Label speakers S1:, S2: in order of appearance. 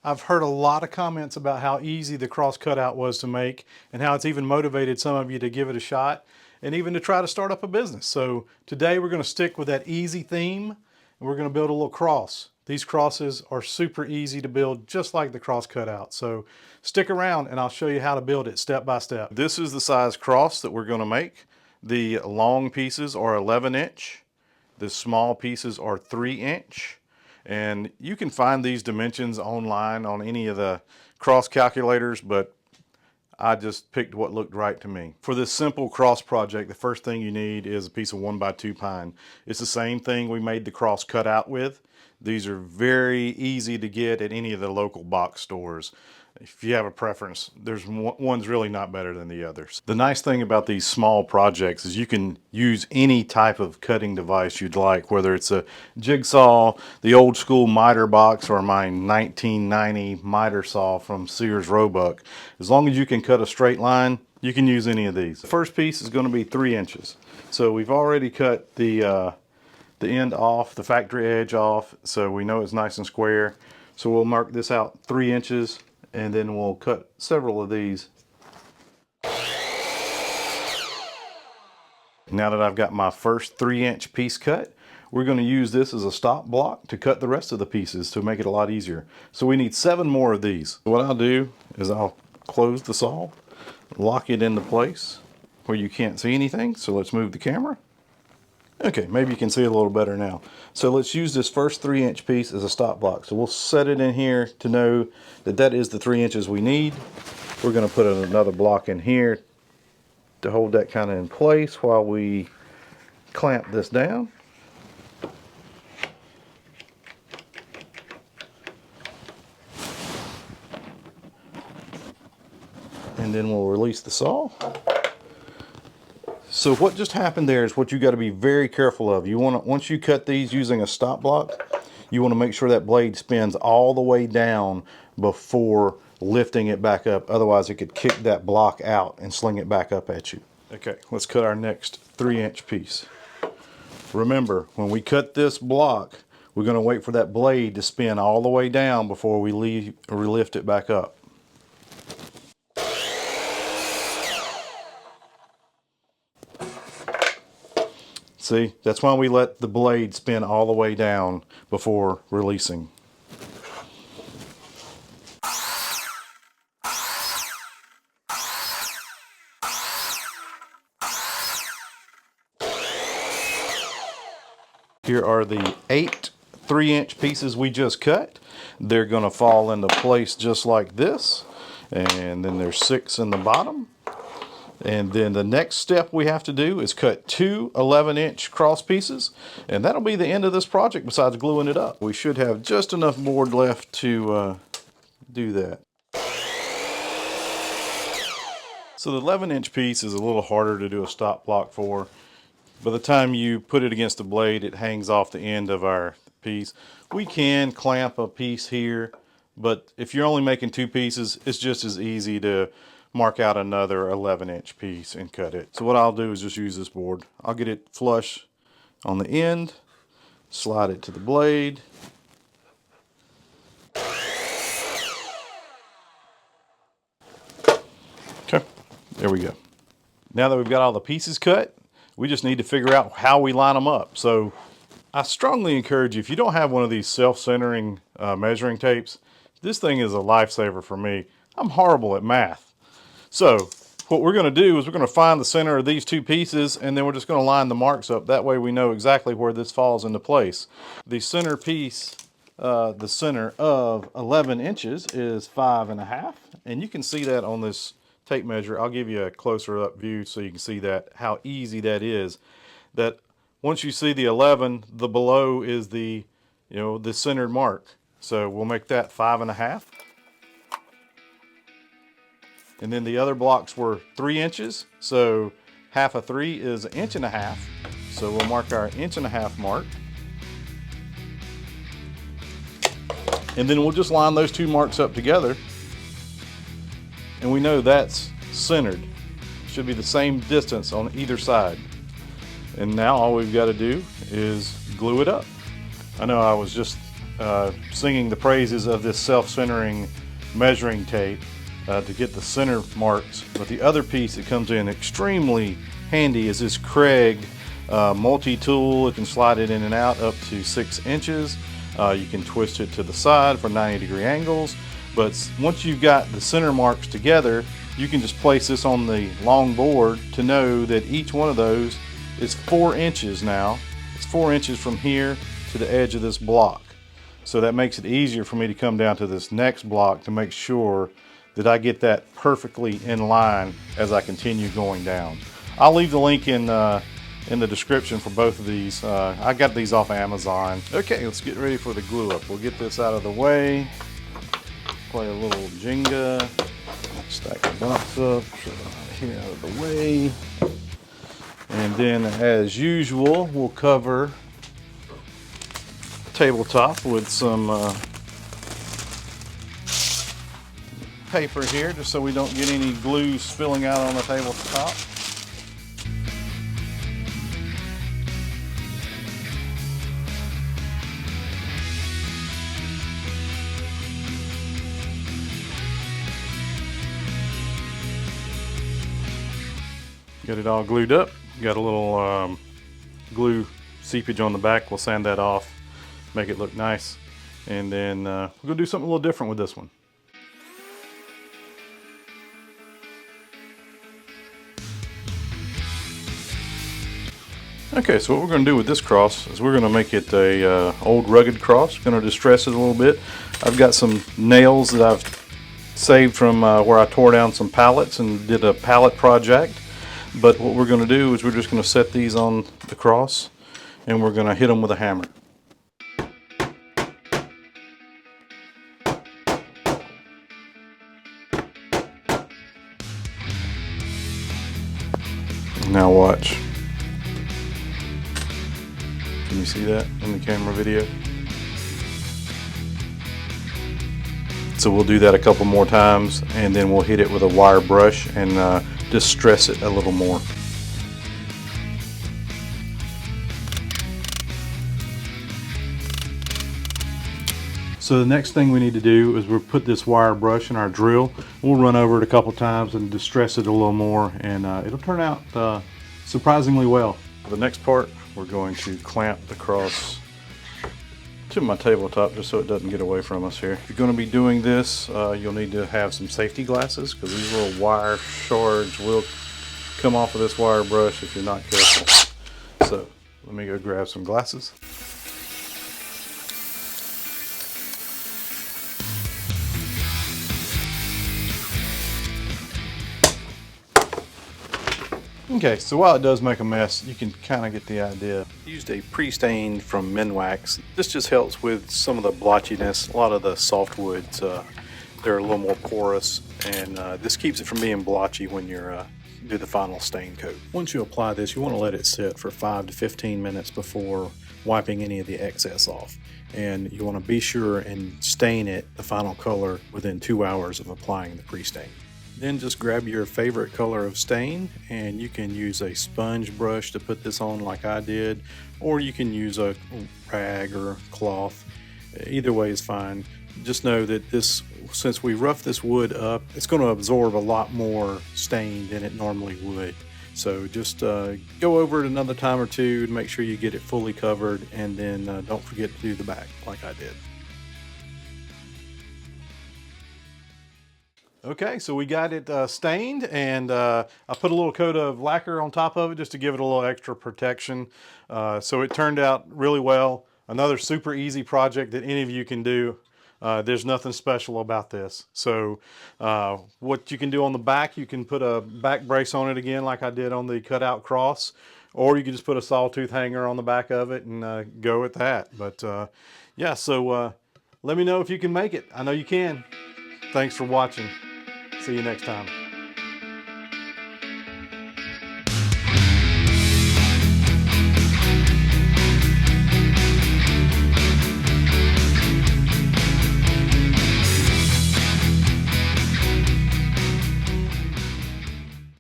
S1: I've heard a lot of comments about how easy the cross cutout was to make and how it's even motivated some of you to give it a shot and even to try to start up a business. So today we're going to stick with that easy theme and we're going to build a little cross. These crosses are super easy to build, just like the cross cutout. So stick around and I'll show you how to build it step by step. This is the size cross that we're going to make. The long pieces are 11-inch. The small pieces are 3-inch. And you can find these dimensions online on any of the cross calculators, but I just picked what looked right to me. For this simple cross project, the first thing you need is a piece of 1x2 pine. It's the same thing we made the cross cutout with. These are very easy to get at any of the local box stores. If you have a preference, one's really not better than the others. The nice thing about these small projects is you can use any type of cutting device you'd like, whether it's a jigsaw, the old school miter box, or my 1990 miter saw from Sears Roebuck. As long as you can cut a straight line, you can use any of these. The first piece is going to be 3 inches. So we've already cut the end off, the factory edge off, so we know it's nice and square. So we'll mark this out 3 inches. And then we'll cut several of these. Now that I've got my first 3-inch piece cut, we're going to use this as a stop block to cut the rest of the pieces to make it a lot easier. So we need 7 more of these. What I'll do is I'll close the saw, lock it into place where you can't see anything. So let's move the camera. Okay, maybe you can see it a little better now. So let's use this first 3-inch piece as a stop block. So we'll set it in here to know that that is the 3 inches we need. We're going to put another block in here to hold that kind of in place while we clamp this down. And then we'll release the saw. So what just happened there is what you got to be very careful of. You want to, once you cut these using a stop block, you want to make sure that blade spins all the way down before lifting it back up. Otherwise it could kick that block out and sling it back up at you. Okay, let's cut our next 3-inch piece. Remember, when we cut this block, we're going to wait for that blade to spin all the way down before we lift it back up. See, that's why we let the blade spin all the way down before releasing. Here are the 8 3-inch pieces we just cut. They're going to fall into place just like this. And then there's 6 in the bottom. And then the next step we have to do is cut 2 11-inch cross pieces, and that'll be the end of this project besides gluing it up. We should have just enough board left to do that. So the 11-inch piece is a little harder to do a stop block for. By the time you put it against the blade, it hangs off the end of our piece. We can clamp a piece here, but if you're only making 2 pieces, it's just as easy to mark out another 11-inch piece and cut it. So what I'll do is just use this board. I'll get it flush on the end, slide it to the blade. Okay, there we go. Now that we've got all the pieces cut, we just need to figure out how we line them up. So I strongly encourage you, if you don't have one of these self-centering measuring tapes, this thing is a lifesaver for me. I'm horrible at math. So what we're going to do is we're going to find the center of these 2 pieces, and then we're just going to line the marks up. That way we know exactly where this falls into place. The center piece, the center of 11 inches is 5.5, and you can see that on this tape measure. I'll give you a closer up view so you can see that, how easy that is. That once you see the 11, the below is the, the centered mark. So we'll make that 5.5. And then the other blocks were 3 inches, so half of 3 is 1.5 inches. So we'll mark our 1.5 inch mark. And then we'll just line those 2 marks up together. And we know that's centered. Should be the same distance on either side. And now all we've got to do is glue it up. I know I was just singing the praises of this self-centering measuring tape to get the center marks. But the other piece that comes in extremely handy is this Kreg multi-tool. It can slide it in and out up to 6 inches. You can twist it to the side for 90-degree angles. But once you've got the center marks together, you can just place this on the long board to know that each one of those is 4 inches now. It's 4 inches from here to the edge of this block. So that makes it easier for me to come down to this next block to make sure that I get that perfectly in line as I continue going down. I'll leave the link in the description for both of these. I got these off Amazon. Okay, let's get ready for the glue up. We'll get this out of the way. Play a little Jenga. Stack the box up, here out of the way. And then as usual, we'll cover the tabletop with some paper here, just so we don't get any glue spilling out on the tabletop. Get it all glued up. Got a little glue seepage on the back. We'll sand that off, make it look nice. And then we're gonna do something a little different with this one. Okay, so what we're gonna do with this cross is we're gonna make it a old rugged cross. Gonna distress it a little bit. I've got some nails that I've saved from where I tore down some pallets and did a pallet project. But what we're going to do is we're just going to set these on the cross and we're going to hit them with a hammer. Now watch. Can you see that in the camera video? So we'll do that a couple more times and then we'll hit it with a wire brush and just stress it a little more. So the next thing we need to do is we'll put this wire brush in our drill. We'll run over it a couple times and distress it a little more, and it'll turn out surprisingly well. For the next part, we're going to clamp the cross to my tabletop just so it doesn't get away from us here. If you're going to be doing this, you'll need to have some safety glasses because these little wire shards will come off of this wire brush if you're not careful. So let me go grab some glasses. Okay, so while it does make a mess, you can kind of get the idea. I used a pre-stain from Minwax. This just helps with some of the blotchiness. A lot of the softwoods, they're a little more porous, and this keeps it from being blotchy when you're do the final stain coat. Once you apply this, you want to let it sit for 5 to 15 minutes before wiping any of the excess off. And you want to be sure and stain it the final color within 2 hours of applying the pre-stain. Then just grab your favorite color of stain, and you can use a sponge brush to put this on like I did, or you can use a rag or cloth. Either way is fine. Just know that this, since we roughed this wood up, it's going to absorb a lot more stain than it normally would. So just go over it another time or two to make sure you get it fully covered, and then don't forget to do the back like I did. Okay, so we got it stained, and I put a little coat of lacquer on top of it just to give it a little extra protection. So it turned out really well. Another super easy project that any of you can do. There's nothing special about this. So what you can do on the back, you can put a back brace on it again like I did on the cutout cross, or you can just put a sawtooth hanger on the back of it and go with that. But yeah, so let me know if you can make it. I know you can. Thanks for watching. See you next time.